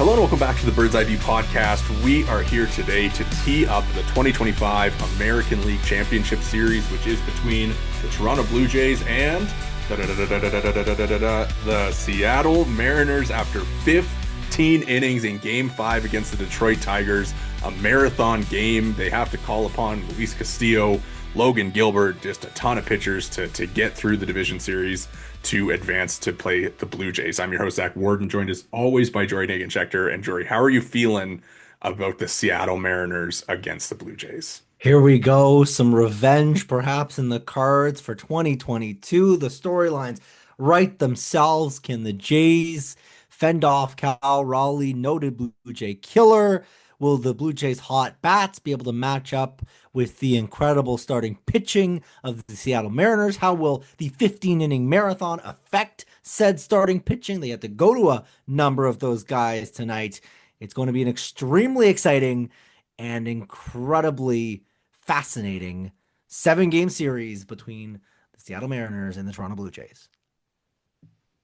Hello and welcome back to the Bird's Eye View podcast. We are here today to tee up the 2025 American League Championship Series, which is between the Toronto Blue Jays and the Seattle Mariners after 15 innings in Game 5 against the Detroit Tigers. A marathon game. They have to call upon Luis Castillo, Logan Gilbert, just a ton of pitchers to get through the division series to advance to play the Blue Jays. I'm your host, Zach Worden, joined as always by Jori Negin-Shecter. And Jori, how are you feeling about the Seattle Mariners against the Blue Jays? Here we go. Some revenge perhaps in the cards for 2022. The storylines write themselves. Can the Jays fend off Cal Raleigh, noted Blue Jay killer? Will the Blue Jays' hot bats be able to match up with the incredible starting pitching of the Seattle Mariners? How will the 15-inning marathon affect said starting pitching? They have to go to a number of those guys tonight. It's going to be an extremely exciting and incredibly fascinating 7-game series between the Seattle Mariners and the Toronto Blue Jays.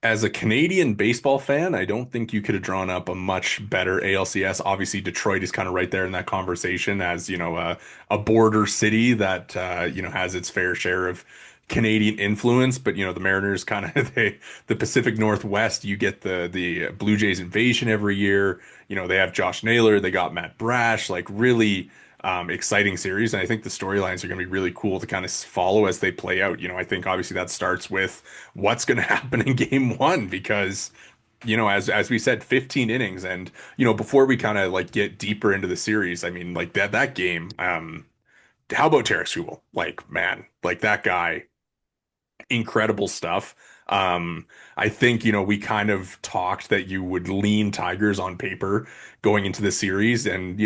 As a Canadian baseball fan, I don't think you could have drawn up a much better ALCS. Obviously, Detroit is kind of right there in that conversation as, a border city that, has its fair share of Canadian influence. But, the Mariners kind of the Pacific Northwest, you get the Blue Jays invasion every year. They have Josh Naylor, they got Matt Brash, like really exciting series. And I think the storylines are going to be really cool to kind of follow as they play out. I think obviously that starts with what's going to happen in game one, because, as we said, 15 innings. And, before we kind of like get deeper into the series, I mean, like that game, how about Tarek Skubal? Like, man, like that guy, incredible stuff. I think, we kind of talked that you would lean Tigers on paper going into the series. And,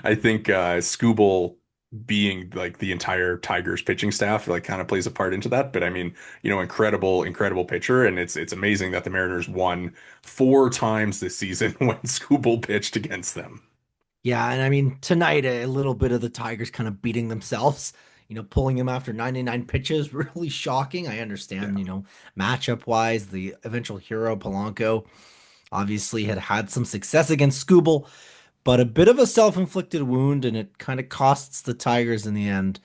I think Skubal being like the entire Tigers pitching staff, like kind of plays a part into that. But I mean, incredible pitcher. And it's amazing that the Mariners won 4 times this season when Skubal pitched against them. Yeah, and I mean, tonight, a little bit of the Tigers kind of beating themselves, pulling him after 99 pitches, really shocking. I understand, Yeah. matchup wise, the eventual hero, Polanco, obviously had some success against Skubal, but a bit of a self-inflicted wound, and it kind of costs the Tigers in the end.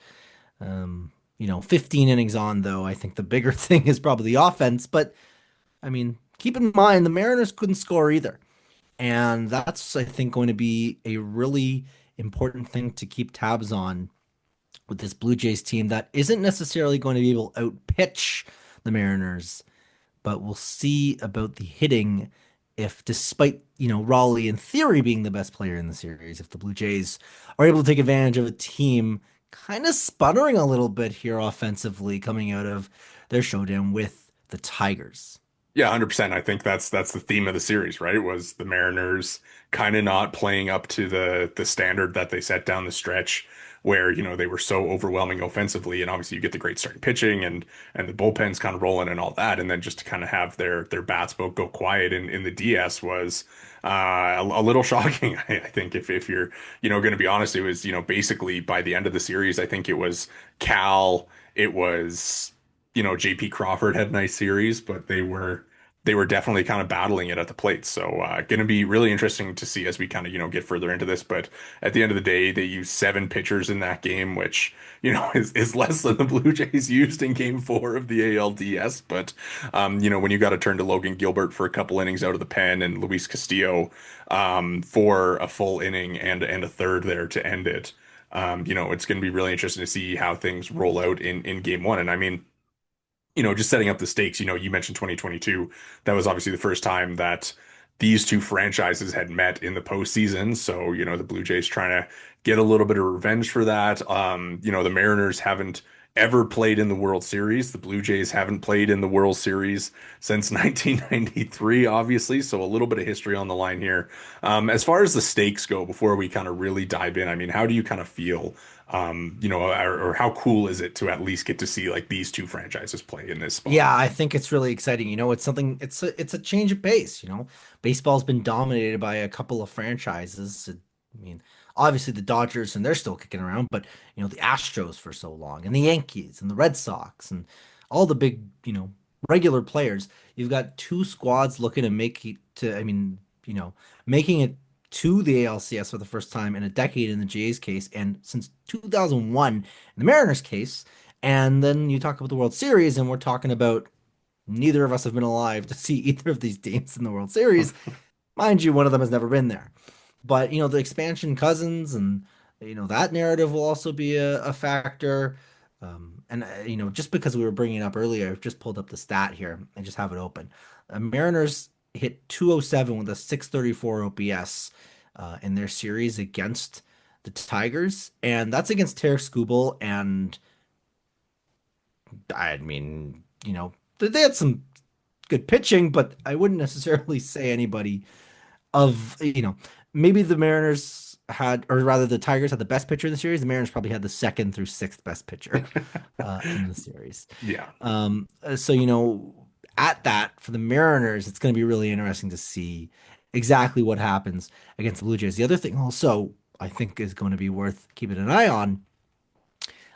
15 innings on, though, I think the bigger thing is probably the offense, but I mean, keep in mind, the Mariners couldn't score either. And that's, I think, going to be a really important thing to keep tabs on with this Blue Jays team that isn't necessarily going to be able to outpitch the Mariners, but we'll see about the hitting if, despite, Raleigh in theory being the best player in the series, if the Blue Jays are able to take advantage of a team kind of sputtering a little bit here offensively coming out of their showdown with the Tigers. Yeah, 100%. I think that's the theme of the series, right? Was the Mariners kind of not playing up to the standard that they set down the stretch where, they were so overwhelming offensively, and obviously you get the great starting pitching and the bullpen's kind of rolling and all that, and then just to kind of have their bats both go quiet in the DS was a little shocking. I think if you're, going to be honest, it was, basically by the end of the series, I think it was Cal, it was JP Crawford had a nice series, but they were definitely kind of battling it at the plate. So going to be really interesting to see as we kind of get further into this. But at the end of the day, they used 7 pitchers in that game, which is less than the Blue Jays used in Game 4 of the ALDS. But when you got to turn to Logan Gilbert for a couple innings out of the pen and Luis Castillo for a full inning and a third there to end it. It's going to be really interesting to see how things roll out in game one. And I mean, just setting up the stakes, you mentioned 2022. That was obviously the first time that these two franchises had met in the postseason. So, the Blue Jays trying to get a little bit of revenge for that. The Mariners haven't ever played in the World Series. The Blue Jays haven't played in the World Series since 1993, obviously. So a little bit of history on the line here. As far as the stakes go, before we kind of really dive in, I mean, how do you kind of feel? Or how cool is it to at least get to see like these two franchises play in this spot? Yeah, I think it's really exciting. It's a change of pace. Baseball's been dominated by a couple of franchises. I mean, obviously the Dodgers and they're still kicking around, but the Astros for so long and the Yankees and the Red Sox and all the big, regular players. You've got two squads looking to make it to, I mean, you know, making it to the ALCS for the first time in a decade in the Jays case, and since 2001 in the Mariners case. And then you talk about the World Series, and we're talking about neither of us have been alive to see either of these teams in the World Series. Mind you, one of them has never been there. But, the expansion cousins and, that narrative will also be a factor. Just because we were bringing it up earlier, I've just pulled up the stat here. I just have it open. Mariners hit 207 with a 634 OPS in their series against the Tigers. And that's against Tarek Skubal. And I mean, they had some good pitching, but I wouldn't necessarily say anybody of, maybe the Mariners had, or rather the Tigers had the best pitcher in the series. The Mariners probably had the second through sixth best pitcher in the series. Yeah. So, at that for the Mariners, it's going to be really interesting to see exactly what happens against the Blue Jays. The other thing also I think is going to be worth keeping an eye on,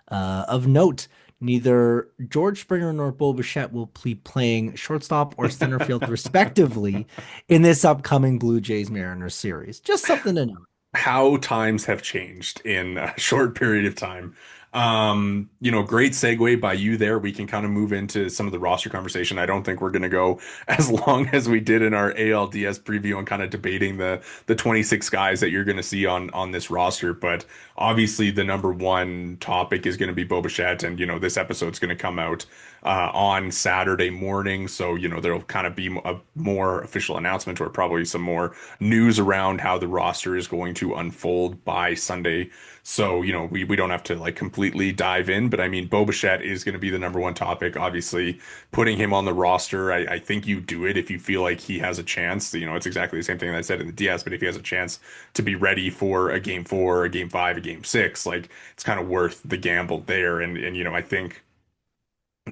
of note, neither George Springer nor Bo Bichette will be playing shortstop or center field, respectively, in this upcoming Blue Jays Mariners series. Just something to note. How times have changed in a short period of time. Great segue by you there. We can kind of move into some of the roster conversation. I don't think we're going to go as long as we did in our ALDS preview and kind of debating the 26 guys that you're going to see on this roster. But obviously, the number one topic is going to be Bo Bichette, and this episode's going to come out on Saturday morning. So there'll kind of be a more official announcement or probably some more news around how the roster is going to unfold by Sunday. So, we don't have to like completely dive in, but I mean, Bo Bichette is going to be the number one topic. Obviously, putting him on the roster, I think you do it if you feel like he has a chance. It's exactly the same thing that I said in the DS, but if he has a chance to be ready for a game four, a game five, a game six, like it's kind of worth the gamble there. And I think,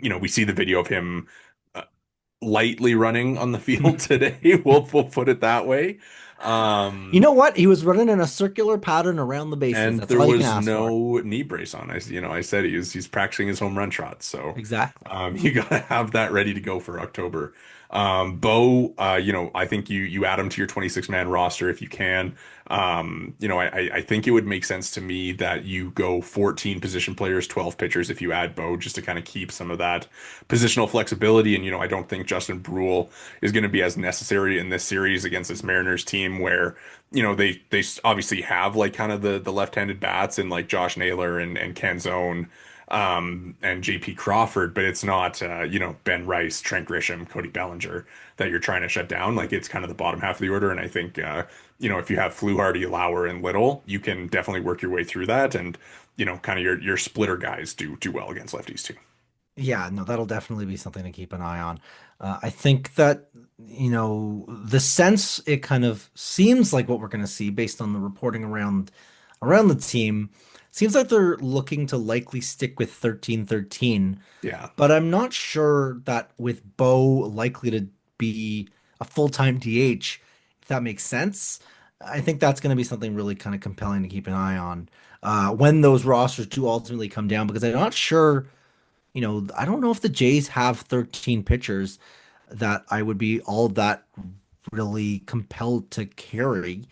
we see the video of him lightly running on the field today. We'll put it that way. You Um, know what? He was running in a circular pattern around the bases. and That's there all you can was ask for. no knee brace on. I said he's practicing his home run shot, so Exactly. you gotta have that ready to go for October. Bo, I think you add him to your 26 man roster if you can. I think it would make sense to me that you go 14 position players, 12 pitchers if you add Bo, just to kind of keep some of that positional flexibility. And I don't think Justin Brule is going to be as necessary in this series against this Mariners team where they obviously have like kind of the left-handed bats and like Josh Naylor and Ken Zone and JP Crawford, but it's not Ben Rice, Trent Grisham, Cody Bellinger that you're trying to shut down. Like it's kind of the bottom half of the order, and I think if you have Fluharty, Lauer, and Little, you can definitely work your way through that, and kind of your splitter guys do well against lefties too. Yeah, no, that'll definitely be something to keep an eye on. I think that, the sense it kind of seems like what we're going to see based on the reporting around the team seems like they're looking to likely stick with 13-13, Yeah. but I'm not sure that with Bo likely to be a full-time DH, if that makes sense. I think that's going to be something really kind of compelling to keep an eye on when those rosters do ultimately come down, because I'm not sure. I don't know if the Jays have 13 pitchers that I would be all that really compelled to carry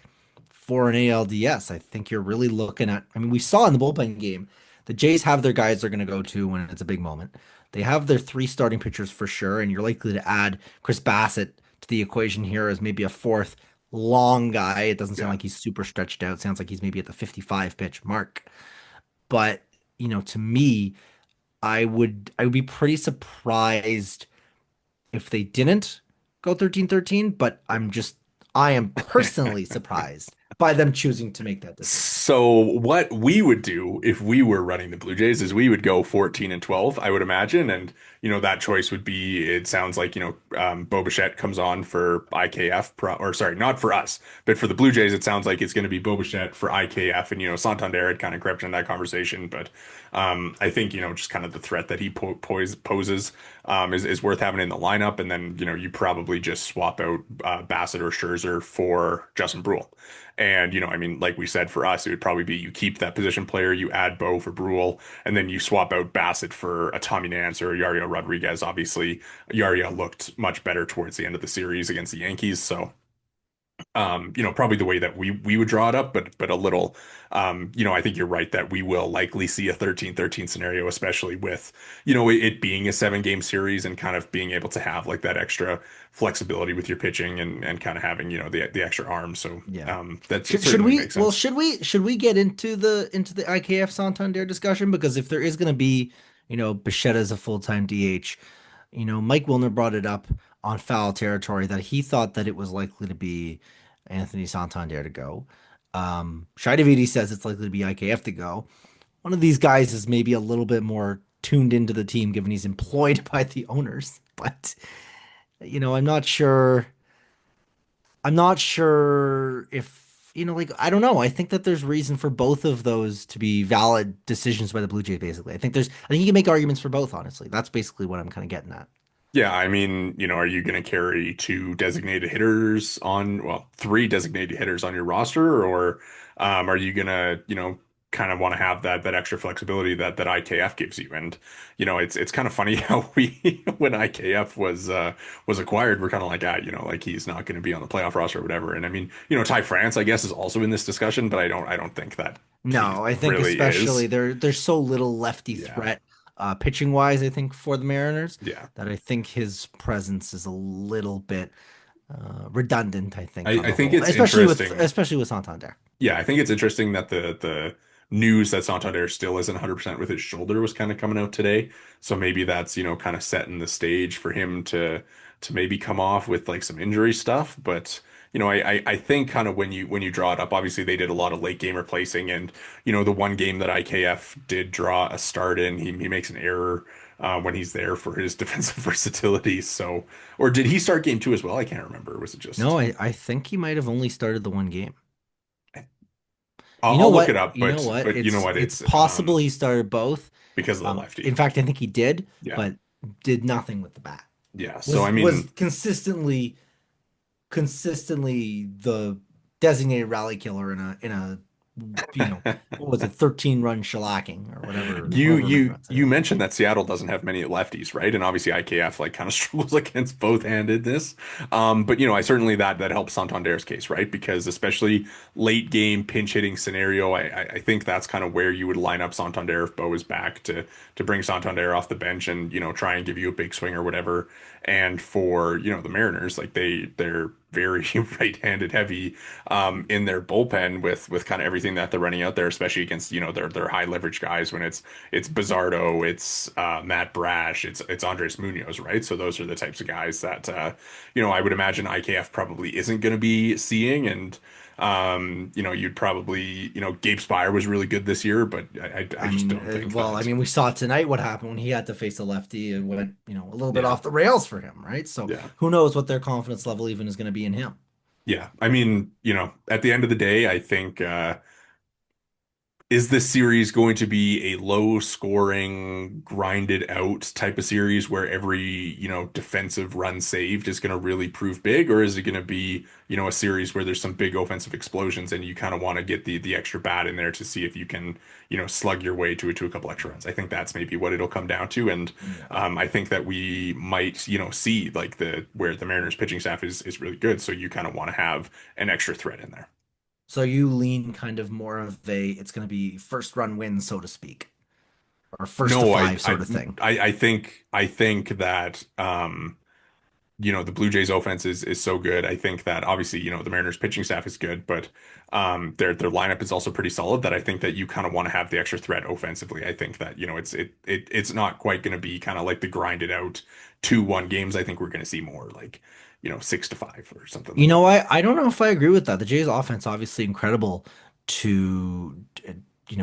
for an ALDS. I think you're really looking at, I mean, we saw in the bullpen game, the Jays have their guys they're going to go to when it's a big moment. They have their three starting pitchers for sure, and you're likely to add Chris Bassett to the equation here as maybe a fourth long guy. It doesn't sound Yeah. like he's super stretched out. It sounds like he's maybe at the 55 pitch mark. But, to me, I would be pretty surprised if they didn't go 13-13, but I am personally surprised by them choosing to make that decision. So what we would do if we were running the Blue Jays is we would go 14 and 12, I would imagine. And, that choice would be, it sounds like, Bo Bichette comes on for IKF, or sorry, not for us, but for the Blue Jays, it sounds like it's going to be Bo Bichette for IKF. And, Santander had kind of crept in that conversation. But I think, just kind of the threat that he poses is worth having in the lineup. And then, you probably just swap out Bassett or Scherzer for Justin Brule. And, I mean, like we said, for us, it would probably be you keep that position player, you add Bo for Brule, and then you swap out Bassett for a Tommy Nance or a Yariel Rodriguez. Obviously, Yariel looked much better towards the end of the series against the Yankees. So, Probably the way that we would draw it up, but a little, I think you're right that we will likely see a 13-13 scenario, especially with, it being a 7 game series and kind of being able to have like that extra flexibility with your pitching and kind of having, the extra arm. So, Yeah. that Should certainly we makes well sense. should we get into the IKF Santander discussion? Because if there is going to be, Bichette as a full-time DH, Mike Wilner brought it up on Foul Territory that he thought that it was likely to be Anthony Santander to go. Shai Davidi says it's likely to be IKF to go. One of these guys is maybe a little bit more tuned into the team given he's employed by the owners, but I'm not sure. I'm not sure if, like, I don't know. I think that there's reason for both of those to be valid decisions by the Blue Jays, basically. I think you can make arguments for both, honestly. That's basically what I'm kind of getting at. Yeah, I mean, are you going to carry three designated hitters on your roster, or are you going to, kind of want to have that extra flexibility that IKF gives you? And it's kind of funny how we when IKF was acquired, we're kind of like, like he's not going to be on the playoff roster or whatever. And I mean, Ty France, I guess, is also in this discussion, but I don't think that he No, I think really especially is. there's so little lefty Yeah, threat pitching wise, I think, for the Mariners yeah. that I think his presence is a little bit redundant, I I, think, on I the think whole, it's interesting. especially with Santander. Yeah, I think it's interesting that the news that Santander still isn't 100% with his shoulder was kind of coming out today. So maybe that's, kind of setting the stage for him to maybe come off with like some injury stuff. But, I think kind of when you draw it up, obviously they did a lot of late game replacing and, the one game that IKF did draw a start in, he makes an error when he's there for his defensive versatility. So, or did he start game two as well? I can't remember. Was it No, just I think he might have only started the one game. I'll, You know I'll look it what? up, You know what? but you know what? It's It's possible he started both. because of the In lefty. fact, I think he did, Yeah. but did nothing with the bat. Yeah. So I Was mean, consistently the designated rally killer in a what was it, 13 run shellacking or whatever, you however many you runs it you is. mentioned that Seattle doesn't have many lefties, right? And obviously IKF like kind of struggles against both-handedness. But I certainly that helps Santander's case, right? Because especially late game pinch hitting scenario, I think that's kind of where you would line up Santander if Bo is back to bring Santander off the bench and try and give you a big swing or whatever. And for the Mariners, like they're very right-handed heavy in their bullpen with kind of everything that they're running out there, especially against their high leverage guys when it's Bizardo, it's Matt Brash, it's Andres Munoz, right? So those are the types of guys that I would imagine IKF probably isn't going to be seeing, and you'd probably Gabe Spire was really good this year, but I I just mean, don't think well, I that. mean, we saw tonight what happened when he had to face a lefty. It went, a little bit Yeah, off the rails for him, right? So yeah. who knows what their confidence level even is going to be in him. Yeah, I mean, at the end of the day, I think is this series going to be a low scoring, grinded out type of series where every, defensive run saved is going to really prove big? Or is it going to be, a series where there's some big offensive explosions and you kind of want to get the extra bat in there to see if you can, slug your way to a couple extra runs? I think that's maybe what it'll come down to. And Yeah. I think that we might, see like where the Mariners pitching staff is really good. So you kind of want to have an extra threat in there. So you lean kind of more of it's going to be first run win, so to speak, or first to No, five sort of thing. I think that the Blue Jays offense is so good. I think that obviously, the Mariners pitching staff is good, but their lineup is also pretty solid that I think that you kind of want to have the extra threat offensively. I think that, it's not quite going to be kind of like the grinded out 2-1 games. I think we're going to see more like, 6-5 or something like that. I don't know if I agree with that. The Jays offense obviously incredible to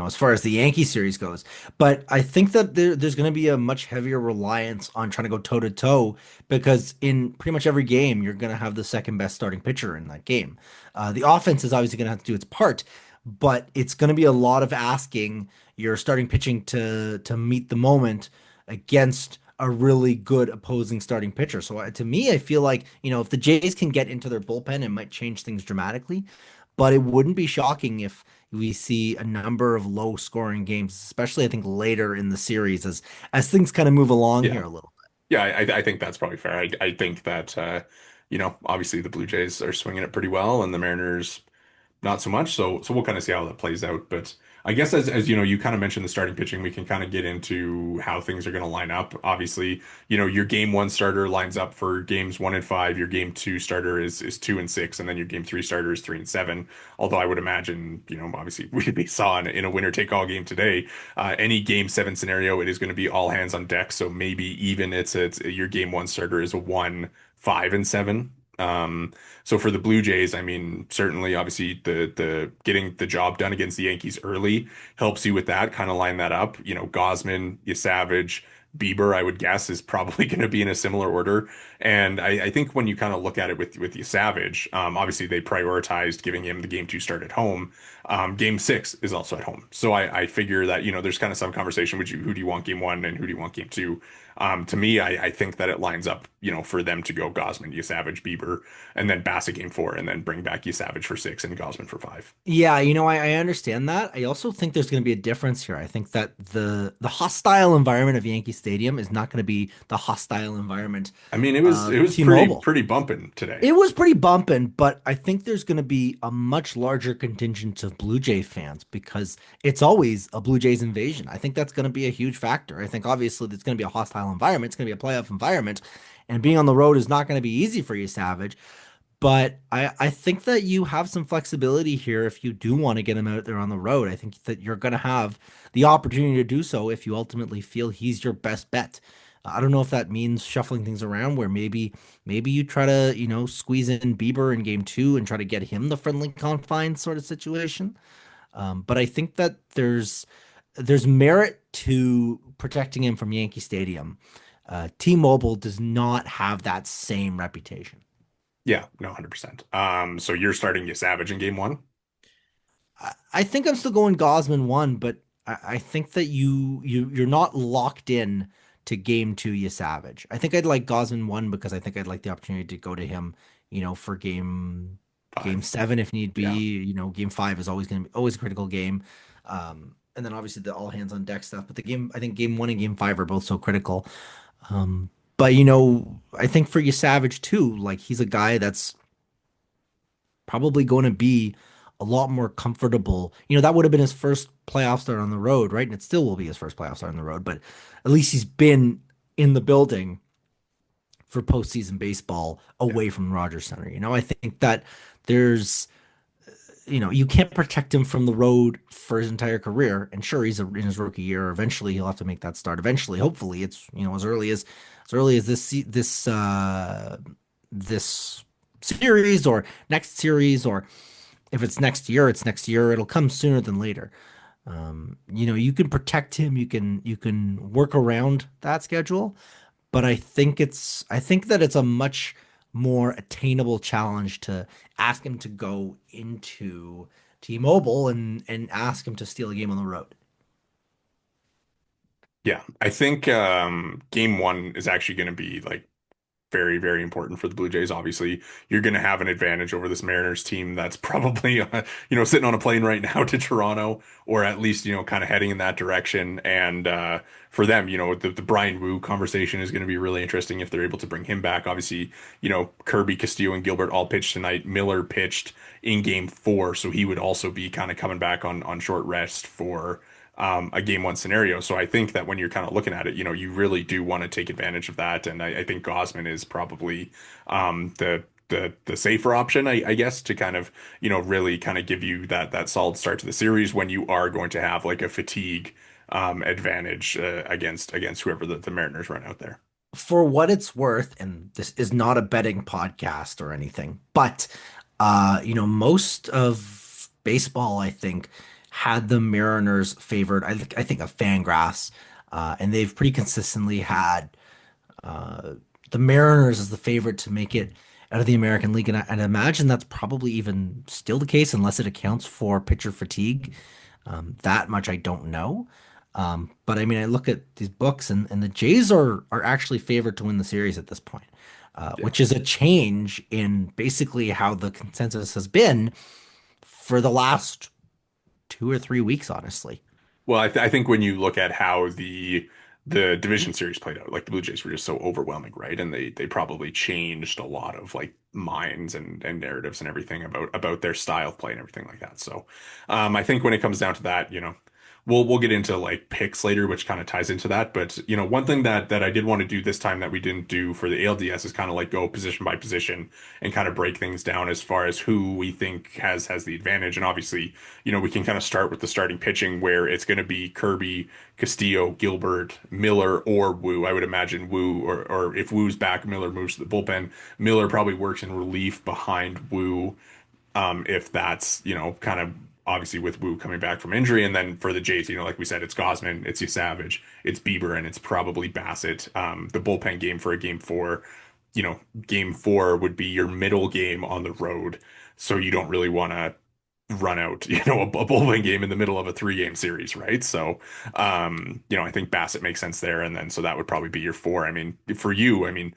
as far as the Yankee series goes, but I think that there's going to be a much heavier reliance on trying to go toe to toe because in pretty much every game you're going to have the second best starting pitcher in that game. The offense is obviously going to have to do its part, but it's going to be a lot of asking your starting pitching to meet the moment against a really good opposing starting pitcher. So to me, I feel like, if the Jays can get into their bullpen, it might change things dramatically. But it wouldn't be shocking if we see a number of low scoring games, especially I think later in the series as things kind of move along Yeah. here a little Yeah, I think that's probably fair. I think that Obviously the Blue Jays are swinging it pretty well, and the Mariners not so much. So we'll kind of see how that plays out. But I guess as you know, you kind of mentioned the starting pitching, we can kind of get into how things are going to line up. Obviously, your game one starter lines up for games 1 and 5. Your game two starter is 2 and 6, and then your game three starter is 3 and 7. Although I would imagine, obviously we saw in a winner take all game today, any game seven scenario, it is going to be all hands on deck. So maybe even it's your game one starter is a 1, 5, and 7. So for the Blue Jays, I mean, certainly, obviously, the getting the job done against the Yankees early helps you with that. Kind of line that up. Gosman, Savage, Bieber, I would guess, is probably going to be in a similar order. And I think when you kind of look at it with Savage, obviously they prioritized giving him the game two start at home. Game six is also at home, so I figure that there's kind of some conversation. Who do you want game one and who do you want game two? To me, I think that it lines up, for them to go Gosman, Savage, Bieber, and then Bassett game four, and then bring back Savage for six and Gosman for five. Yeah, I understand that. I also think there's going to be a difference here. I think that the hostile environment of Yankee Stadium is not going to be the hostile environment I mean, it of was pretty T-Mobile. pretty bumping today. It was pretty bumping, but I think there's going to be a much larger contingent of Blue Jay fans because it's always a Blue Jays invasion. I think that's going to be a huge factor. I think obviously it's going to be a hostile environment. It's going to be a playoff environment, and being on the road is not going to be easy for you, Savage. But I think that you have some flexibility here if you do want to get him out there on the road. I think that you're going to have the opportunity to do so if you ultimately feel he's your best bet. I don't know if that means shuffling things around where maybe you try to, squeeze in Bieber in game two and try to get him the friendly confines sort of situation. But I think that there's merit to protecting him from Yankee Stadium. T-Mobile does not have that same reputation. Yeah, no, 100%. So you're starting Savage in game one? I think I'm still going Gosman one, but I think that you're not locked in to game two, you Savage. I think I'd like Gosman one because I think I'd like the opportunity to go to him, for game Five. seven if need Yeah. be. Game five is always going to be always a critical game. And then obviously the all hands on deck stuff. But I think game one and game five are both so critical. But I think for you Savage too, like he's a guy that's probably going to be a lot more comfortable. That would have been his first playoff start on the road, right? And it still will be his first playoff start on the road, but at least he's been in the building for postseason baseball Yeah. away from Rogers Center. I think that there's, you can't protect him from the road for his entire career. And sure, in his rookie year. Eventually, he'll have to make that start. Eventually, hopefully, it's as early as this series or next series, or if it's next year, it's next year. It'll come sooner than later. You can protect him. You can work around that schedule, but I think that it's a much more attainable challenge to ask him to go into T-Mobile and ask him to steal a game on the road. Yeah. I think game one is actually going to be like very, very important for the Blue Jays. Obviously, you're going to have an advantage over this Mariners team that's probably, sitting on a plane right now to Toronto, or at least, kind of heading in that direction. And for them, the Brian Wu conversation is going to be really interesting if they're able to bring him back. Obviously, Kirby, Castillo, and Gilbert all pitched tonight. Miller pitched in game four, so he would also be kind of coming back on short rest for a game one scenario. So I think that when you're kind of looking at it, you really do want to take advantage of that. And I think Gosman is probably the safer option, I guess, to kind of, really kind of give you that solid start to the series when you are going to have like a fatigue advantage against whoever the Mariners run out there. For what it's worth, and this is not a betting podcast or anything, but most of baseball, I think, had the Mariners favored. I think of Fangraphs, and they've pretty consistently had uh, the Mariners as the favorite to make it out of the American League, and I imagine that's probably even still the case unless it accounts for pitcher fatigue. That much I don't know. But I mean, I look at these books, and the Jays are actually favored to win the series at this point, Yeah. which is a change in basically how the consensus has been for the last 2 or 3 weeks, honestly. Well, I think when you look at how the division series played out. Like the Blue Jays were just so overwhelming, right? And they probably changed a lot of like minds and narratives and everything about their style of play and everything like that. So I think when it comes down to that, we'll get into like picks later, which kind of ties into that. But one thing that I did want to do this time that we didn't do for the ALDS is kind of like go position by position and kind of break things down as far as who we think has the advantage. And obviously, we can kind of start with the starting pitching where it's going to be Kirby, Castillo, Gilbert, Miller, or Wu. I would imagine Wu, or if Wu's back, Miller moves to the bullpen. Miller probably works in relief behind Wu, if that's, kind of obviously with Wu coming back from injury. And then for the Jays, like we said, it's Gosman, it's Savage, it's Bieber, and it's probably Bassett. The bullpen game for a game 4, game 4 would be your middle game on the road. So you don't really want to run out, a bullpen game in the middle of a 3-game series, right? So, I think Bassett makes sense there. And then, so that would probably be your 4. I mean, for you, I mean,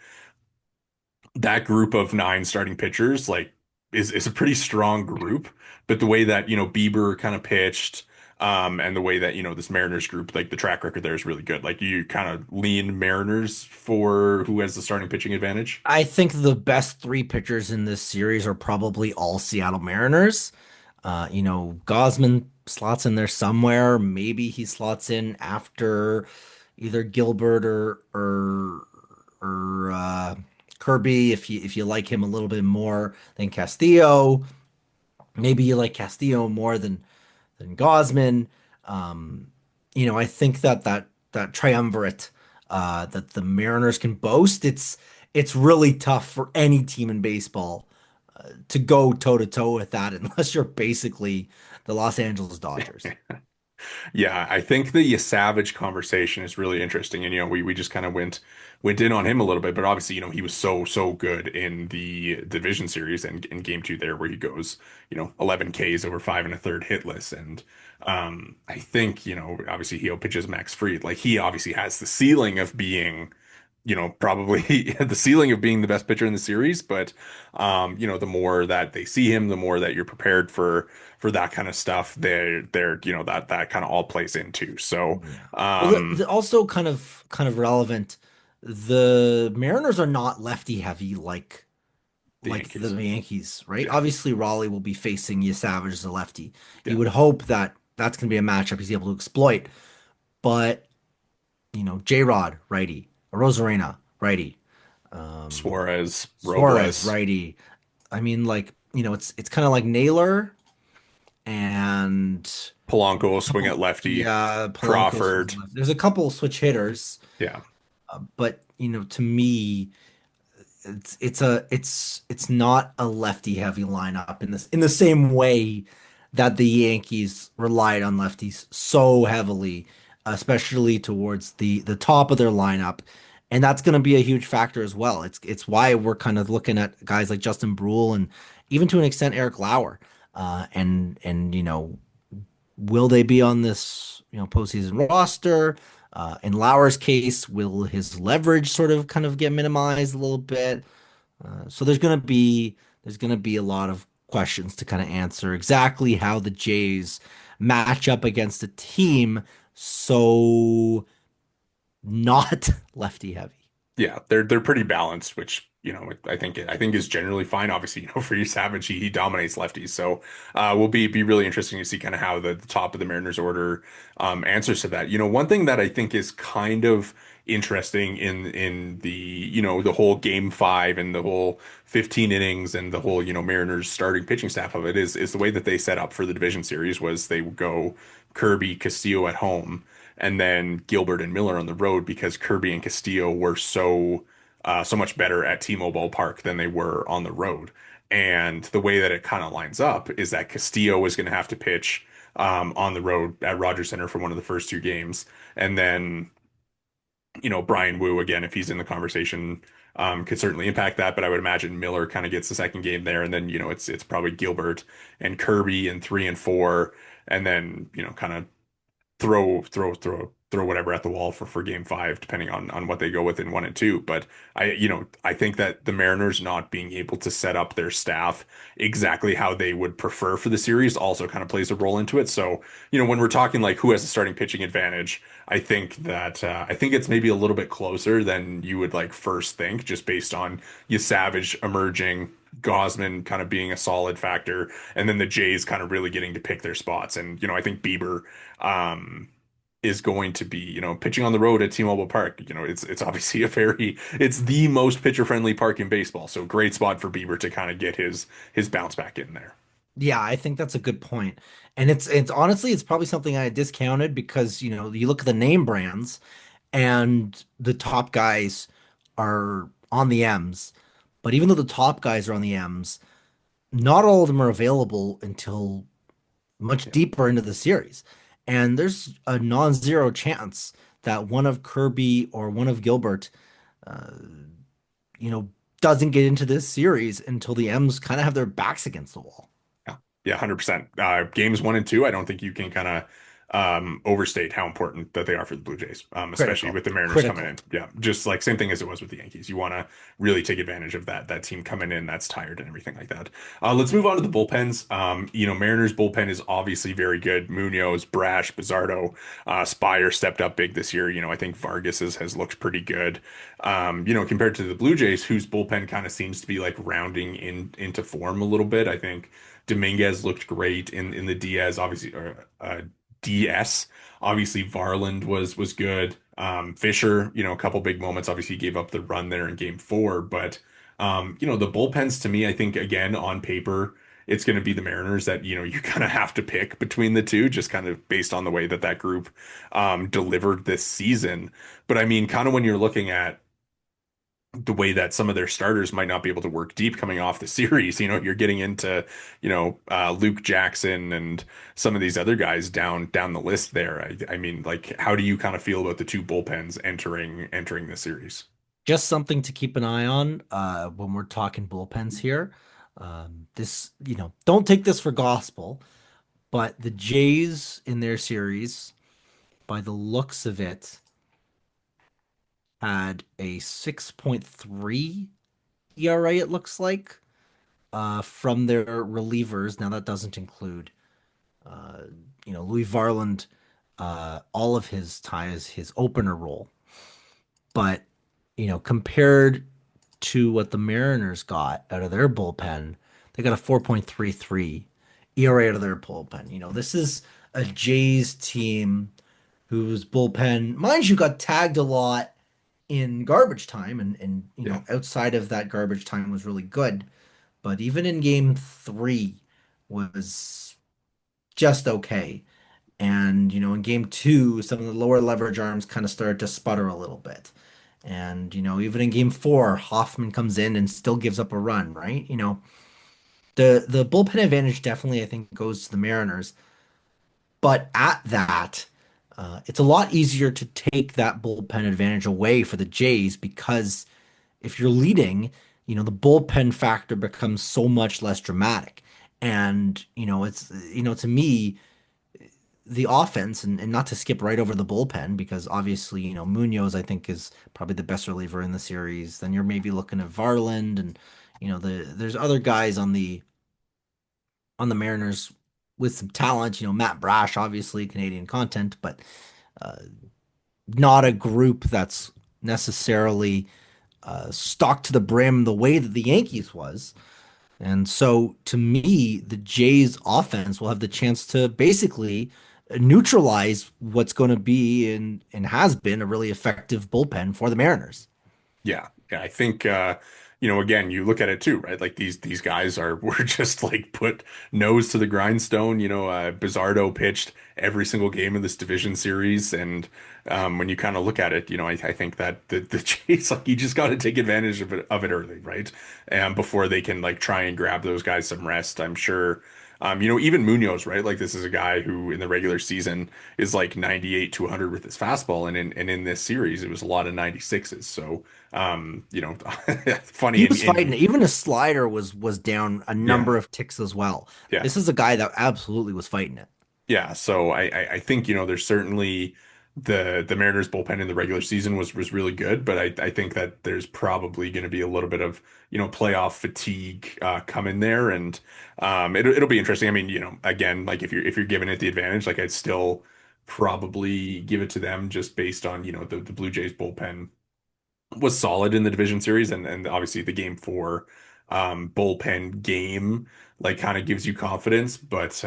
that group of 9 starting pitchers, like, is a pretty strong group. But the way that, Bieber kind of pitched, and the way that, this Mariners group, like the track record there is really good. Like you kind of lean Mariners for who has the starting pitching advantage. I think the best three pitchers in this series are probably all Seattle Mariners. Gosman slots in there somewhere. Maybe he slots in after either Gilbert or Kirby if you like him a little bit more than Castillo. Maybe you like Castillo more than Gosman. Um, I think that triumvirate that the Mariners can boast, it's really tough for any team in baseball to go toe to toe with that unless you're basically the Los Angeles Dodgers. Yeah, I think the Savage conversation is really interesting, and we just kind of went in on him a little bit, but obviously he was so good in the division series and in game 2 there where he goes 11 Ks over 5 1/3 hitless, and I think obviously he pitches Max Fried, like he obviously has the ceiling of being probably the ceiling of being the best pitcher in the series, but the more that they see him, the more that you're prepared for that kind of stuff. They're that kind of all plays into. So, Yeah. Well, um, also kind of relevant. The Mariners are not lefty heavy like the the Yankees. Yankees, right? Yeah. Obviously, Raleigh will be facing Savage as a lefty. You Yeah. would hope that that's going to be a matchup he's able to exploit. But J-Rod, righty. Rosarena, righty. Um, Suarez, Suarez, Robles, righty. I mean, like, it's kind of like Naylor and Polanco will swing couple, at lefty, yeah, Polanco swings Crawford. left. There's a couple switch hitters, Yeah. but to me, it's not a lefty heavy lineup in the same way that the Yankees relied on lefties so heavily, especially towards the top of their lineup. And that's going to be a huge factor as well. It's why we're kind of looking at guys like Justin Brule and even to an extent Eric Lauer. And will they be on this postseason roster? In Lauer's case, will his leverage sort of kind of get minimized a little bit? So there's gonna be a lot of questions to kind of answer exactly how the Jays match up against a team so not lefty heavy. Yeah, they're pretty balanced, which I think is generally fine. Obviously, for you Savage, he dominates lefties, so will be really interesting to see kind of how the top of the Mariners order answers to that. One thing that I think is kind of interesting in the the whole game 5 and the whole 15 innings and the whole Mariners starting pitching staff of it is the way that they set up for the division series was they would go Kirby Castillo at home and then Gilbert and Miller on the road because Kirby and Castillo were so much better at T-Mobile Park than they were on the road. And the way that it kind of lines up is that Castillo is going to have to pitch on the road at Rogers Center for one of the first 2 games, and then Brian Wu again, if he's in the conversation, could certainly impact that. But I would imagine Miller kind of gets the second game there, and then it's probably Gilbert and Kirby in 3 and 4, and then kind of throw whatever at the wall for game five, depending on what they go with in one and two. But I think that the Mariners not being able to set up their staff exactly how they would prefer for the series also kind of plays a role into it. So, when we're talking like who has a starting pitching advantage, I think it's maybe a little bit closer than you would like first think, just based on Savage emerging, Gosman kind of being a solid factor, and then the Jays kind of really getting to pick their spots. And, I think Bieber um, is going to be, pitching on the road at T-Mobile Park. It's obviously it's the most pitcher friendly park in baseball. So great spot for Bieber to kind of get his bounce back in there. Yeah, I think that's a good point. And it's honestly it's probably something I discounted because, you look at the name brands and the top guys are on the M's. But even though the top guys are on the M's, not all of them are available until much Yeah. deeper into the series. And there's a non-zero chance that one of Kirby or one of Gilbert, uh, you know, doesn't get into this series until the M's kind of have their backs against the wall. Yeah, yeah, 100%. Games one and two, I don't think you can kind of overstate how important that they are for the Blue Jays, especially Critical, with the Mariners coming critical. in. Yeah, just like same thing as it was with the Yankees. You want to really take advantage of that team coming in that's tired and everything like that. Let's move on to the bullpens. Mariners bullpen is obviously very good. Munoz, Brash, Bizardo, Spire stepped up big this year. I think Vargas has looked pretty good. Compared to the Blue Jays, whose bullpen kind of seems to be like rounding into form a little bit. I think Dominguez looked great in the Diaz, obviously, or DS. Obviously, Varland was good. Fisher, a couple big moments. Obviously, he gave up the run there in game four, but the bullpens to me, I think again on paper, it's going to be the Mariners that you kind of have to pick between the two, just kind of based on the way that group delivered this season. But I mean, kind of when you're looking at the way that some of their starters might not be able to work deep coming off the series. You're getting into, Luke Jackson and some of these other guys down the list there. I mean, like, how do you kind of feel about the two bullpens entering the series? Just something to keep an eye on when we're talking bullpens here. This, don't take this for gospel, but the Jays in their series, by the looks of it, had a 6.3 ERA, it looks like, from their relievers. Now, that doesn't include, uh, Louis Varland, all of his ties, his opener role. But, compared to what the Mariners got out of their bullpen, they got a 4.33 ERA out of their bullpen. This is a Jays team whose bullpen, mind you, got tagged a lot in garbage time and Yeah. outside of that garbage time was really good. But even in game three was just okay. And, in game two, some of the lower leverage arms kind of started to sputter a little bit. And, even in game four, Hoffman comes in and still gives up a run, right? The bullpen advantage definitely, I think, goes to the Mariners. But at that, it's a lot easier to take that bullpen advantage away for the Jays because if you're leading, the bullpen factor becomes so much less dramatic. And, to me, the offense, and not to skip right over the bullpen, because obviously, Munoz, I think, is probably the best reliever in the series. Then you're maybe looking at Varland and, there's other guys on the Mariners with some talent, Matt Brash, obviously Canadian content, but uh, not a group that's necessarily stocked to the brim the way that the Yankees was. And so to me, the Jays offense will have the chance to basically neutralize what's going to be and has been a really effective bullpen for the Mariners. Yeah, yeah. I think again, you look at it too, right? Like these guys were just like put nose to the grindstone. Bizardo pitched every single game of this division series, and when you kind of look at it, I think that the Jays like you just got to take advantage of it early, right? And before they can like try and grab those guys some rest. I'm sure. Even Munoz, right? Like this is a guy who in the regular season is like 98 to 100 with his fastball, and in this series it was a lot of 96s. So funny He in was fighting. Even a slider was down a yeah, number of ticks as well. yeah. This is a guy that absolutely was fighting it. Yeah, so I think, there's certainly the Mariners bullpen in the regular season was really good, but I think that there's probably going to be a little bit of, playoff fatigue coming there, and it'll be interesting. I mean, again, like if you're giving it the advantage, like I'd still probably give it to them just based on, the Blue Jays bullpen was solid in the division series, and obviously the game four bullpen game like kind of gives you confidence. But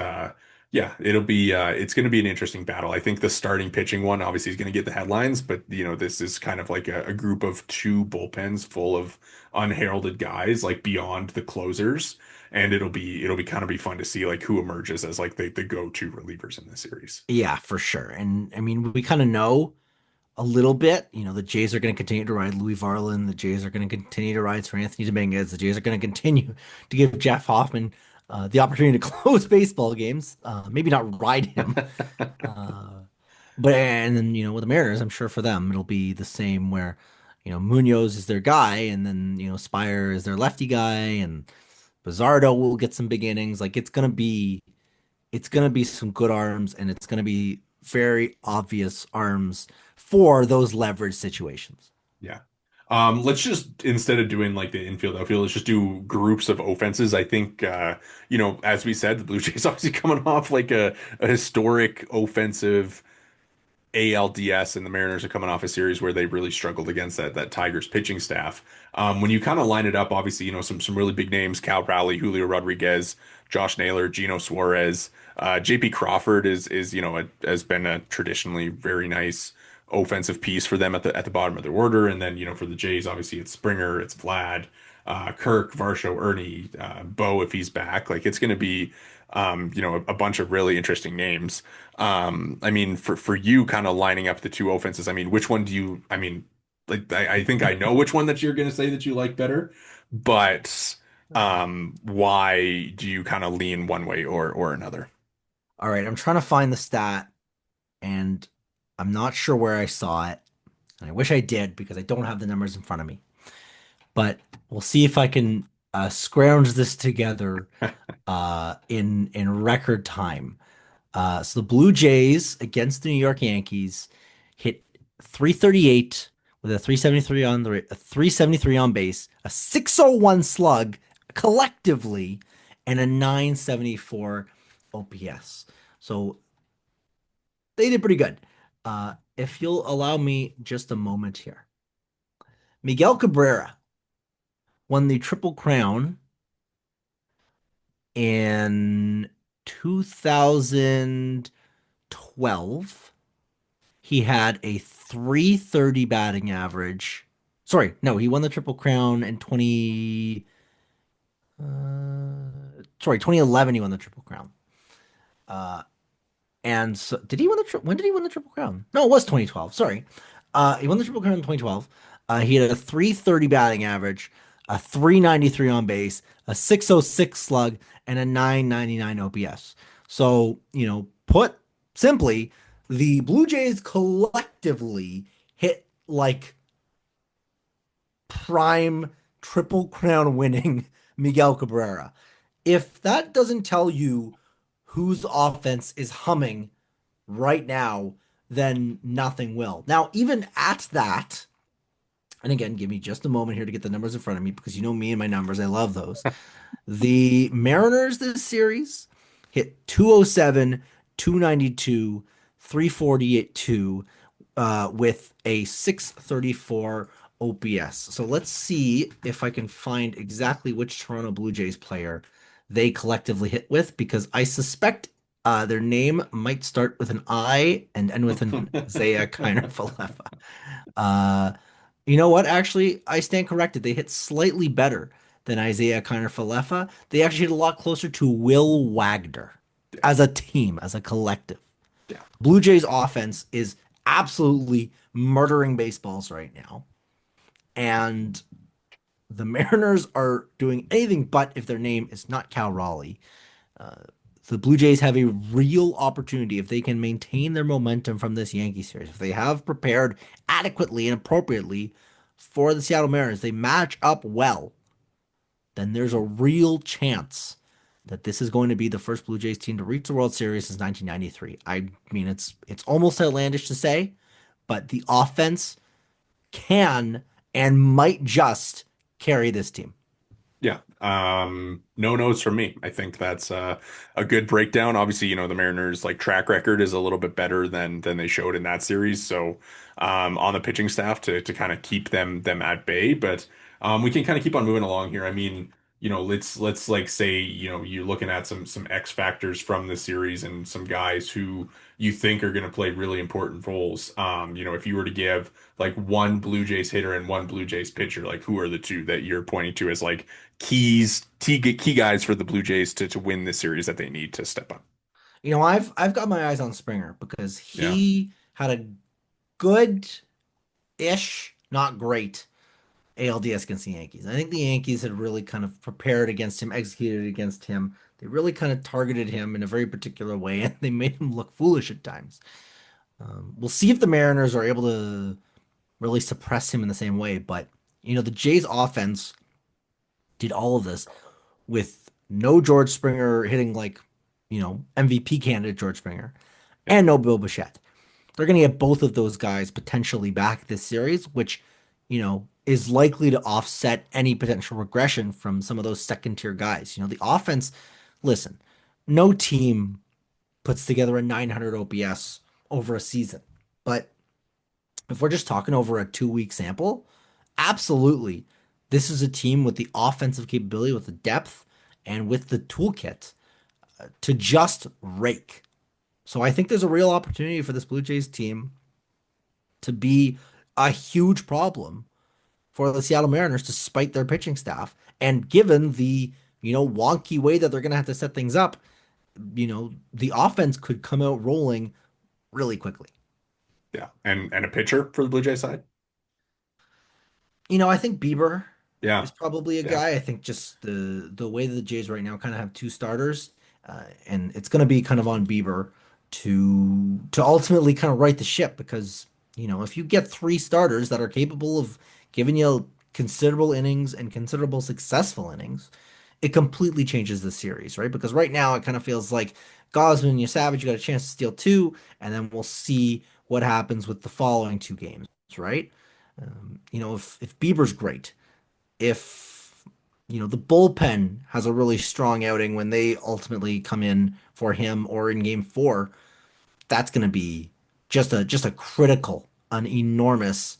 yeah, it's going to be an interesting battle. I think the starting pitching one obviously is going to get the headlines, but this is kind of like a group of two bullpens full of unheralded guys like beyond the closers. And it'll be kind of be fun to see like who emerges as like the go-to relievers in this series. Yeah, for sure. And I mean, we kind of know a little bit. The Jays are going to continue to ride Louis Varland. The Jays are going to continue to ride Sir Anthony Dominguez. The Jays are going to continue to give Jeff Hoffman the opportunity to close baseball games. Maybe not ride him, uh, but and then with the Mariners, I'm sure for them it'll be the same where Munoz is their guy, and then Spire is their lefty guy, and Bizardo will get some big innings. Like it's gonna be some good arms, and it's gonna be very obvious arms for those leverage situations. Yeah. Let's just instead of doing like the infield outfield, let's just do groups of offenses. I think as we said, the Blue Jays obviously coming off like a historic offensive ALDS, and the Mariners are coming off a series where they really struggled against that Tigers pitching staff. When you kind of line it up, obviously, some really big names: Cal Raleigh, Julio Rodriguez, Josh Naylor, Geno Suarez, JP Crawford is has been a traditionally very nice offensive piece for them at the bottom of their order, and then for the Jays, obviously it's Springer, it's Vlad, Kirk, Varsho, Ernie, Bo if he's back. Like it's going to be a bunch of really interesting names. I mean, for you kind of lining up the two offenses, I mean, which one do you, I mean, like, I think I know which one that you're going to say that you like better, but why do you kind of lean one way or another? All right, I'm trying to find the stat, and I'm not sure where I saw it. And I wish I did because I don't have the numbers in front of me. But we'll see if I can scrounge this together in record time. So the Blue Jays against the New York Yankees hit 338 with a 373 a 373 on base, a 601 slug collectively, and a 974 OPS. So they did pretty good. If you'll allow me just a moment here. Miguel Cabrera won the Triple Crown in 2012. He had a 330 batting average. Sorry, no, he won the Triple Crown in 2011 he won the Triple Crown. Uh, and so, did he win when did he win the Triple Crown? No, it was 2012. Sorry. He won the Triple Crown in 2012. He had a 330 batting average, a 393 on base, a 606 slug, and a 999 OPS. So, put simply, the Blue Jays collectively hit like prime Triple Crown winning Miguel Cabrera. If that doesn't tell you whose offense is humming right now, then nothing will. Now, even at that, and again, give me just a moment here to get the numbers in front of me because you know me and my numbers, I love those. The Mariners this series hit 207, 292, 348, 2 with a 634 OPS. So let's see if I can find exactly which Toronto Blue Jays player they collectively hit with because I suspect their name might start with an I and end with an Zaya Kiner-Falefa. Uh, you know what? Actually, I stand corrected. They hit slightly better than Isaiah Kiner-Falefa. They actually hit a lot closer to Will Wagner Yeah, as a team, as a collective. yeah. Blue Jays offense is absolutely murdering baseballs right now. And the Mariners are doing anything but if their name is not Cal Raleigh. Uh, the Blue Jays have a real opportunity if they can maintain their momentum from this Yankee series. If they have prepared adequately and appropriately for the Seattle Mariners, they match up well, then there's a real chance that this is going to be the first Blue Jays team to reach the World Series since 1993. I mean, it's almost outlandish to say, but the offense can and might just carry this team. Yeah. No notes from me. I think that's a good breakdown. Obviously, the Mariners like track record is a little bit better than they showed in that series. So, on the pitching staff to kind of keep them at bay, but we can kind of keep on moving along here. I mean, let's like say, you're looking at some X factors from the series and some guys who you think are going to play really important roles. If you were to give like one Blue Jays hitter and one Blue Jays pitcher, like who are the two that you're pointing to as like key guys for the Blue Jays to win this series that they need to step up. I've got my eyes on Springer because Yeah. he had a good-ish, not great ALDS against the Yankees. I think the Yankees had really kind of prepared against him, executed against him. They really kind of targeted him in a very particular way, and they made him look foolish at times. We'll see if the Mariners are able to really suppress him in the same way. But, the Jays offense did all of this with no George Springer hitting like, MVP candidate George Springer Yeah. and no Bill Bichette. They're going to get both of those guys potentially back this series, which, is likely to offset any potential regression from some of those second tier guys. The offense, listen, no team puts together a 900 OPS over a season. But if we're just talking over a 2 week sample, absolutely, this is a team with the offensive capability, with the depth, and with the toolkit to just rake. So I think there's a real opportunity for this Blue Jays team to be a huge problem for the Seattle Mariners despite their pitching staff. And given the, wonky way that they're going to have to set things up, the offense could come out rolling really quickly. Yeah. And a pitcher for the Blue Jays side. I think Bieber Yeah. is probably a Yeah. guy. I think just the way that the Jays right now kind of have two starters, and it's going to be kind of on Bieber to ultimately kind of right the ship because if you get three starters that are capable of giving you considerable innings and considerable successful innings, it completely changes the series, right? Because right now it kind of feels like Gosman, you Savage, you got a chance to steal two, and then we'll see what happens with the following two games, right? If Bieber's great, if the bullpen has a really strong outing when they ultimately come in for him or in game four, that's going to be just a critical, an enormous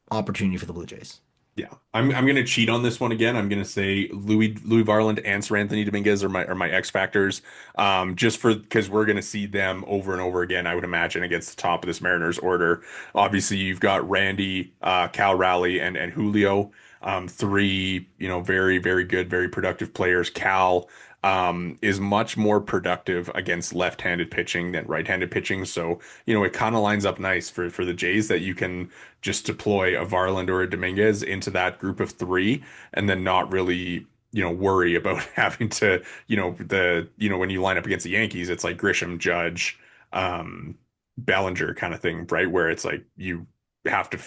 opportunity for the Blue Jays. Yeah, I'm gonna cheat on this one again. I'm gonna say Louis Varland and Sir Anthony Dominguez are my X factors. Just for because we're gonna see them over and over again. I would imagine against the top of this Mariners order. Obviously, you've got Randy, Cal Raleigh, and Julio. Three very very good, very productive players. Cal is much more productive against left-handed pitching than right-handed pitching. So it kind of lines up nice for the Jays that you can just deploy a Varland or a Dominguez into that group of three and then not really, worry about having to, when you line up against the Yankees, it's like Grisham, Judge, Bellinger kind of thing, right? Where it's like you have to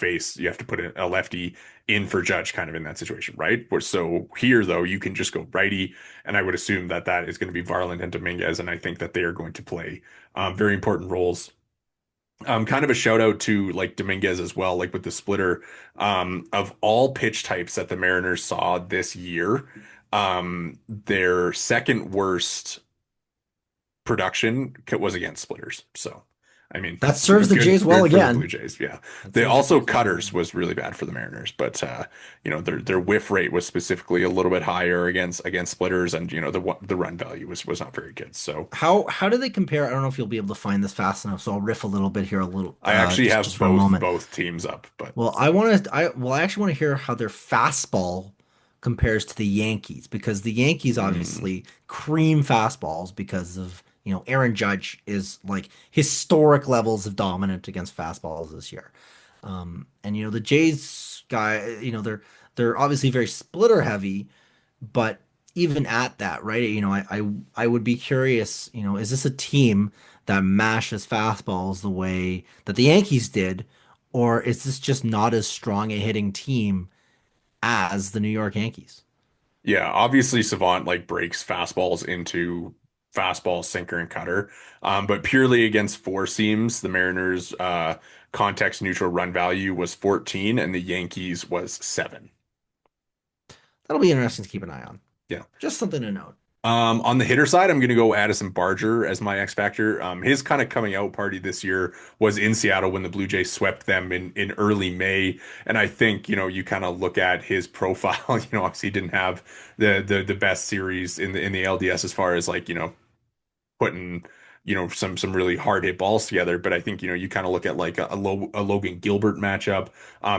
put a lefty in for Judge kind of in that situation, right? So here though, you can just go righty, and I would assume that is going to be Varland and Dominguez, and I think that they are going to play very important roles. Kind of a shout out to like Dominguez as well, like with the splitter. Of all pitch types that the Mariners saw this year, their second worst production was against splitters. So, I mean, That serves the good Jays well good for the Blue again. Jays. Yeah, That they serves the also Jays well cutters again. was really bad for the Mariners, but their whiff rate was specifically a little bit higher against splitters, and the run value was not very good. So. How do they compare? I don't know if you'll be able to find this fast enough, so I'll riff a little bit here, a little I actually just have for a both moment. both teams up, but I actually want to hear how their fastball compares to the Yankees because the Yankees mm, obviously cream fastballs because of, Aaron Judge is like historic levels of dominant against fastballs this year. And the Jays guy, they're obviously very splitter heavy, but even at that, right? I would be curious, is this a team that mashes fastballs the way that the Yankees did, or is this just not as strong a hitting team as the New York Yankees? Yeah, obviously Savant like breaks fastballs into fastball, sinker, and cutter. But purely against four seams, the Mariners' context neutral run value was 14 and the Yankees was 7. That'll be interesting to keep an eye on. Yeah. Just something to note. On the hitter side, I'm going to go Addison Barger as my X factor. His kind of coming out party this year was in Seattle when the Blue Jays swept them in early May, and I think you kind of look at his profile. Obviously he didn't have the best series in the LDS as far as like putting some really hard hit balls together. But I think you kind of look at like a Logan Gilbert matchup,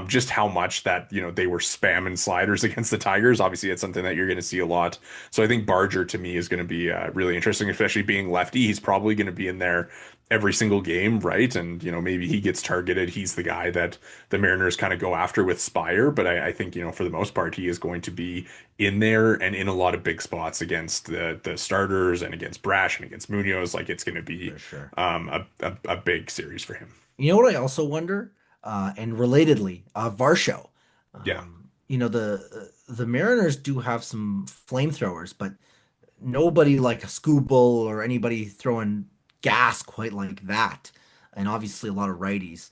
just how much that they were spamming sliders against the Tigers. Obviously, it's something that you're going to see a lot. So I think Barger to me is going to be really interesting, especially being lefty. He's probably going to be in there every single game, right? And maybe he gets targeted. He's the guy that the Mariners kind of go after with Spire. But I think for the most part, he is going to be in there and in a lot of big spots against the starters and against Brash and against Munoz. Like it's going to be For sure. a big series for him. You know what I also wonder, and relatedly, Varsho. Yeah. The Mariners do have some flamethrowers, but nobody like a Scooble or anybody throwing gas quite like that. And obviously a lot of righties.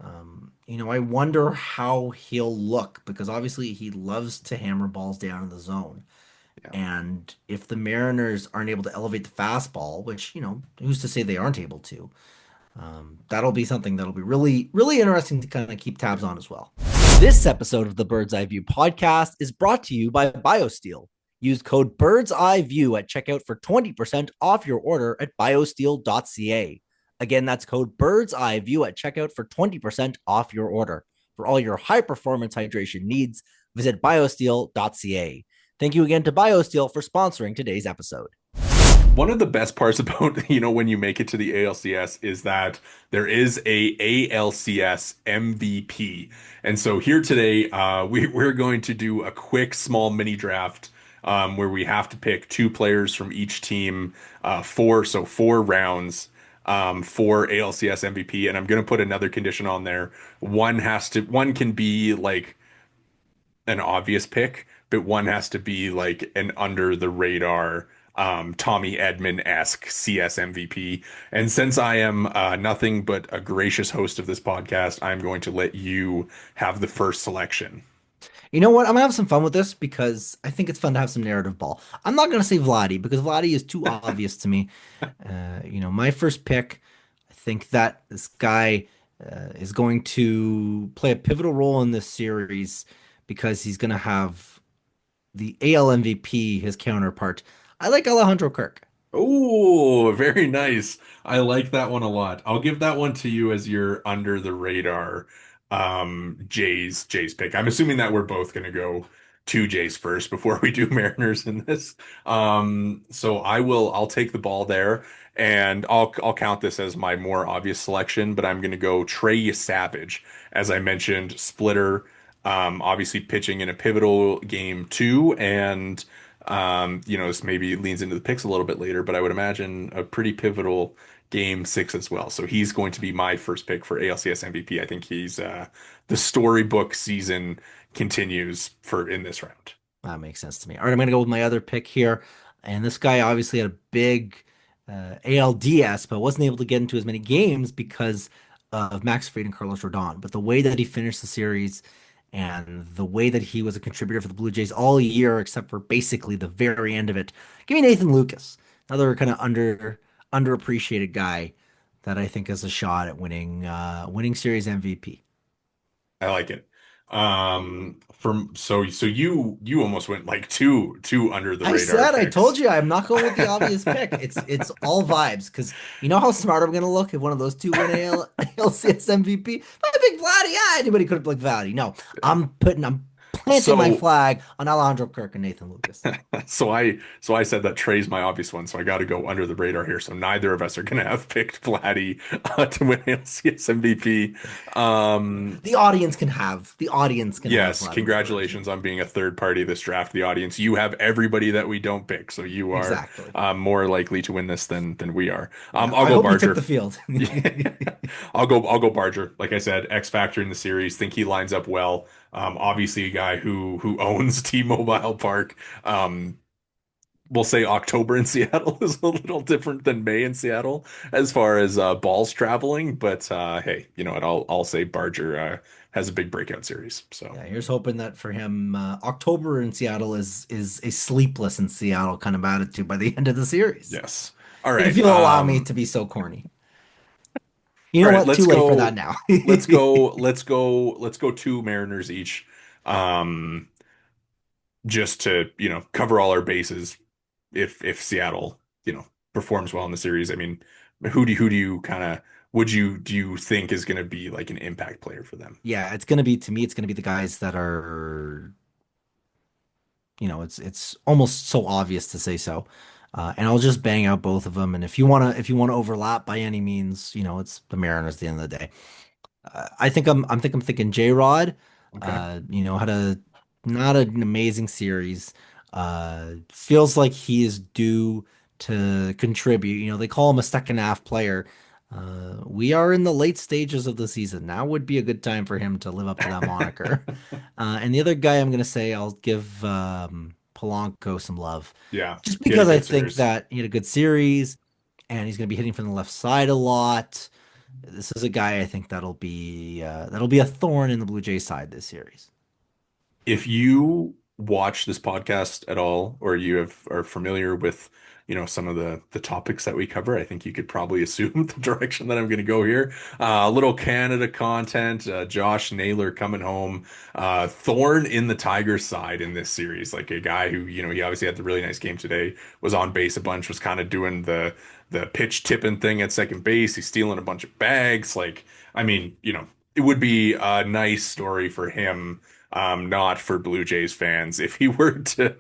I wonder how he'll look because obviously he loves to hammer balls down in the zone. Yeah. And if the Mariners aren't able to elevate the fastball, which, who's to say they aren't able to, that'll be something that'll be really, really interesting to kind of keep tabs on as well. This episode of the Bird's Eye View podcast is brought to you by BioSteel. Use code Bird's Eye View at checkout for 20% off your order at biosteel.ca. Again, that's code Bird's Eye View at checkout for 20% off your order. For all your high performance hydration needs, visit biosteel.ca. Thank you again to BioSteel for sponsoring today's episode. One of the best parts about, when you make it to the ALCS is that there is a ALCS MVP. And so here today, we're going to do a quick small mini draft where we have to pick two players from each team, four rounds for ALCS MVP. And I'm going to put another condition on there. One can be like an obvious pick, but one has to be like an under the radar Tommy Edman-esque CS MVP. And since I am nothing but a gracious host of this podcast, I'm going to let you have the first selection. You know what? I'm gonna have some fun with this because I think it's fun to have some narrative ball. I'm not gonna say Vladdy because Vladdy is too obvious to me. My first pick, I think that this guy is going to play a pivotal role in this series because he's gonna have the AL MVP, his counterpart. I like Alejandro Kirk. Oh, very nice. I like that one a lot. I'll give that one to you as your under the radar Jays pick. I'm assuming that we're both gonna go two Jays first before we do Mariners in this. So I'll take the ball there and I'll count this as my more obvious selection, but I'm gonna go Trey Savage. As I mentioned, splitter, obviously pitching in a pivotal game two and this maybe leans into the picks a little bit later, but I would imagine a pretty pivotal game six as well. So he's going to be my first pick for ALCS MVP. I think he's the storybook season continues for in this round. That makes sense to me. All right, I'm going to go with my other pick here. And this guy obviously had a big ALDS, but wasn't able to get into as many games because of Max Fried and Carlos Rodon. But the way that he finished the series and the way that he was a contributor for the Blue Jays all year, except for basically the very end of it, give me Nathan Lucas, another kind of underappreciated guy that I think has a shot at winning series MVP. I like it. From so you almost went like two under the radar I told picks. you, I'm not going with the obvious pick. It's all vibes because you know how smart I'm gonna look if one of those two win ALCS MVP. I pick Vladdy. Yeah, anybody could have picked Vladdy. No, I'm planting my So flag on Alejandro Kirk and Nathan Lucas. so I said that Trey's my obvious one, so I got to go under the radar here. So neither of us are going to have picked Vladdy to win ALCS MVP. The audience can have Yes, Vladimir Guerrero. congratulations on being a third party this draft. The audience, you have everybody that we don't pick, so you are Exactly. more likely to win this than we are. Yeah, I'll I go hope you took the Barger. field. Yeah. I'll go Barger. Like I said, X factor in the series. Think he lines up well. Obviously a guy who owns T-Mobile Park. We'll say October in Seattle is a little different than May in Seattle as far as balls traveling, but hey, you know what? I'll say Barger has a big breakout series. So Yeah, here's hoping that for him, October in Seattle is a sleepless in Seattle kind of attitude by the end of the series. yes. All If right. you'll allow me to be so corny. You All know right, what? Too late for that now. let's go two Mariners each. Um, just to, you know, cover all our bases if Seattle, you know, performs well in the series. I mean, who do you kind of would you do you think is going to be like an impact player for them? Yeah, it's gonna be to me, it's gonna be the guys that are, it's almost so obvious to say so. And I'll just bang out both of them. And if you wanna overlap by any means, it's the Mariners at the end of the day. I'm thinking J-Rod. Okay. Had a not an amazing series. Feels like he is due to contribute. They call him a second half player. We are in the late stages of the season. Now would be a good time for him to live up to that moniker. And the other guy I'm gonna say I'll give Polanco some love, Yeah, just he had a because I great think series. that he had a good series and he's gonna be hitting from the left side a lot. This is a guy I think that'll be a thorn in the Blue Jays side this series. If you watch this podcast at all, or are familiar with, you know, some of the topics that we cover, I think you could probably assume the direction that I'm going to go here. A little Canada content, Josh Naylor coming home, thorn in the Tigers side in this series, like a guy who, you know, he obviously had the really nice game today, was on base a bunch, was kind of doing the pitch tipping thing at second base. He's stealing a bunch of bags. Like, I mean, you know, it would be a nice story for him, not for Blue Jays fans if he were to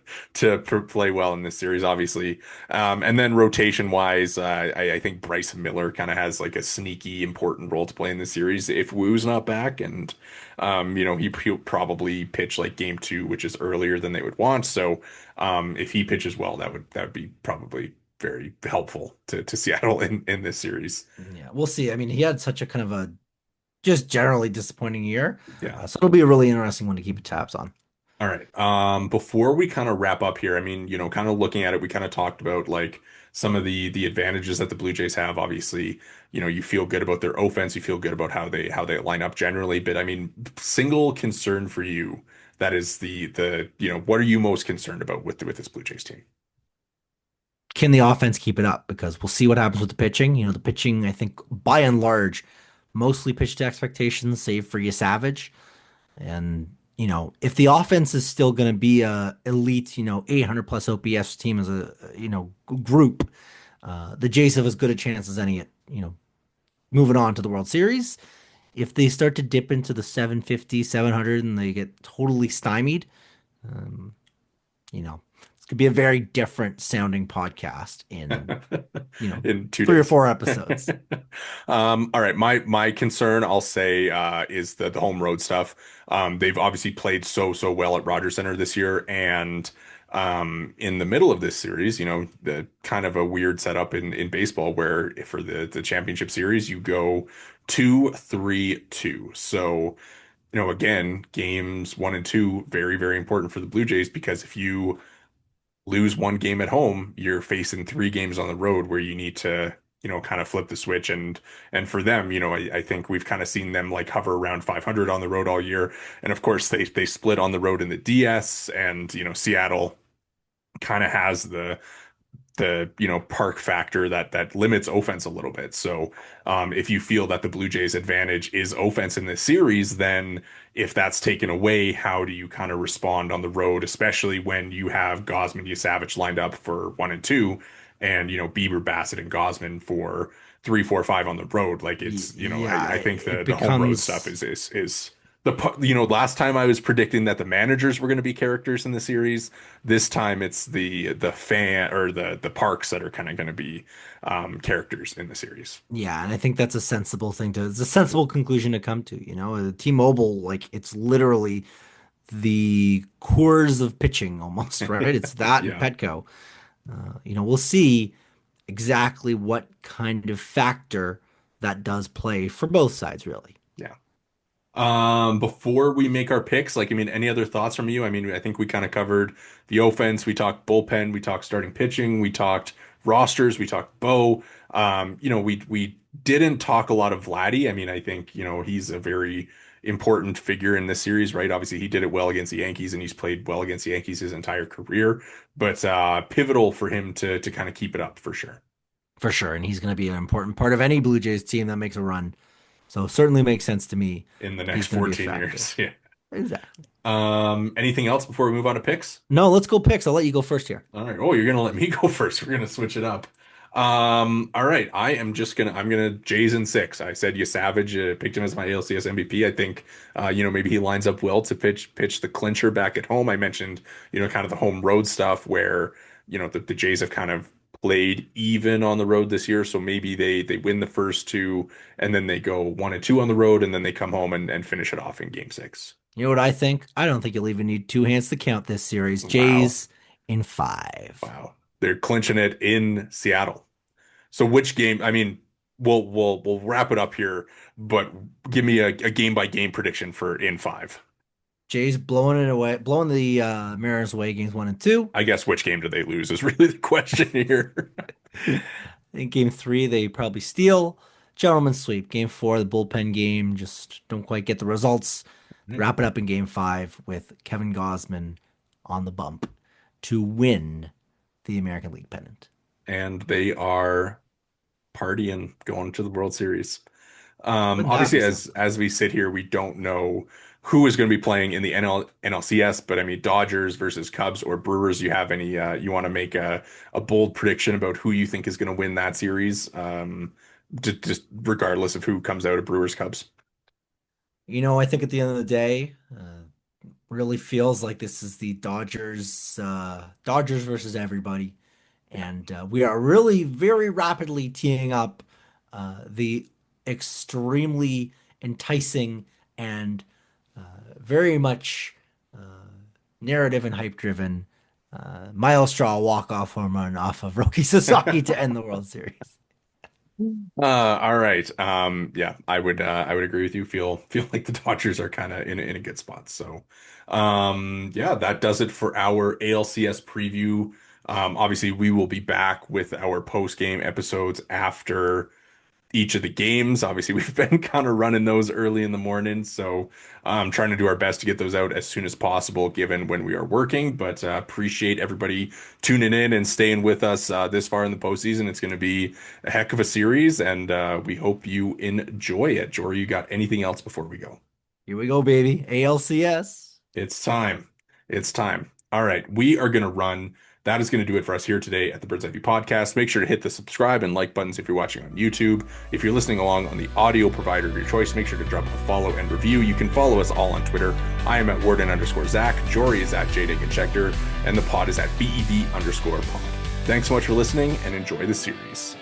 play well in this series, obviously. And then rotation wise, I think Bryson Miller kind of has like a sneaky important role to play in this series if Woo's not back, and you know he'll probably pitch like game two, which is earlier than they would want. So if he pitches well, that would be probably very helpful to Seattle in this series. Yeah, we'll see. I mean, he had such a kind of a just generally disappointing year, Yeah. so it'll be a really interesting one to keep tabs on. All right. Before we kind of wrap up here, I mean, you know, kind of looking at it, we kind of talked about like some of the advantages that the Blue Jays have. Obviously, you know, you feel good about their offense, you feel good about how they line up generally. But I mean, single concern for you, that is the you know, what are you most concerned about with this Blue Jays team? Can the offense keep it up? Because we'll see what happens with the pitching. The pitching, I think, by and large, mostly pitched to expectations, save for you Savage. And, if the offense is still going to be a elite, 800 plus OPS team as a, group, the Jays have as good a chance as any, moving on to the World Series. If they start to dip into the 750, 700, and they get totally stymied, um, this could be a very different sounding podcast in, In two three or days. four episodes. All right. My concern, I'll say, is the home road stuff. They've obviously played so well at Rogers Center this year, and in the middle of this series, you know, the kind of a weird setup in baseball where for the championship series, you go 2-3-2. So, you know, again, games one and two, very important for the Blue Jays because if you lose one game at home, you're facing three games on the road where you need to, you know, kind of flip the switch. And for them, you know, I think we've kind of seen them like hover around 500 on the road all year. And of course, they split on the road in the DS, and you know, Seattle kind of has the you know park factor that limits offense a little bit. So if you feel that the Blue Jays advantage is offense in this series, then if that's taken away, how do you kind of respond on the road, especially when you have Gosman, Savage lined up for one and two, and you know Bieber, Bassett, and Gosman for three, four, five on the road? Like it's you know Yeah, I think it the home road stuff becomes. is you know, last time I was predicting that the managers were going to be characters in the series. This time it's the fan or the parks that are kind of going to be characters in the series. Yeah, and I think that's a sensible it's a sensible conclusion to come to. T-Mobile, like it's literally the cores of pitching almost, right? It's that and Yeah, Petco. We'll see exactly what kind of factor that does play for both sides, really. yeah. Before we make our picks, like, I mean, any other thoughts from you? I mean, I think we kind of covered the offense. We talked bullpen. We talked starting pitching. We talked rosters. We talked Bo. We didn't talk a lot of Vladdy. I mean, I think, he's a very important figure in this series, right? Obviously, he did it well against the Yankees and he's played well against the Yankees his entire career, but pivotal for him to kind of keep it up for sure For sure. And he's going to be an important part of any Blue Jays team that makes a run. So certainly makes sense to me in the that he's next going to be a 14 factor. years. Yeah. Exactly. Anything else before we move on to picks? No, let's go picks. I'll let you go first here. All right. Oh, you're gonna let me go first. We're gonna switch it up. All right. I'm gonna Jays in six. I said you Savage, picked him as my ALCS MVP. I think maybe he lines up well to pitch the clincher back at home. I mentioned, kind of the home road stuff where, the Jays have kind of played even on the road this year. So maybe they win the first two and then they go 1-2 on the road and then they come home and finish it off in game six. You know what I think? I don't think you'll even need two hands to count this series. Wow. Jays in five. Wow. They're clinching it in Seattle. So which game? I mean, we'll wrap it up here, but give me a game by game prediction for in five. Jays blowing it away, blowing the Mariners away games 1 and 2. I guess which game do they lose is really the question here. In game 3, they probably steal. Gentlemen sweep. Game 4, the bullpen game, just don't quite get the results. Wrap it up in game 5 with Kevin Gosman on the bump to win the American League pennant. And they are partying, going to the World Series. Wouldn't that Obviously, be as we sit here, we don't know who is going to be playing in the NLCS, but I mean, Dodgers versus Cubs or Brewers. You have any? You want to make a bold prediction about who you think is going to win that series? Just regardless of who comes out of Brewers Cubs. I think at the end of the day, really feels like this is the Dodgers versus everybody. Yeah. And we are really very rapidly teeing up the extremely enticing and very much narrative and hype driven Miles Straw walk-off home run off of Roki Sasaki to end the World Series. All right. Yeah, I would agree with you. Feel like the Dodgers are kind of in a good spot. So, yeah, that does it for our ALCS preview. Obviously, we will be back with our post game episodes after each of the games. Obviously, we've been kind of running those early in the morning, so trying to do our best to get those out as soon as possible, given when we are working. But appreciate everybody tuning in and staying with us this far in the postseason. It's going to be a heck of a series, and we hope you enjoy it. Jory, you got anything else before we go? Here we go, baby. ALCS. It's time. It's time. All right. We are going to run. That is going to do it for us here today at the Bird's Eye View Podcast. Make sure to hit the subscribe and like buttons if you're watching on YouTube. If you're listening along on the audio provider of your choice, make sure to drop a follow and review. You can follow us all on Twitter. I am at Worden_Zach. Jory is at Jori Negin-Shecter. And the pod is at BEV_pod. Thanks so much for listening and enjoy the series.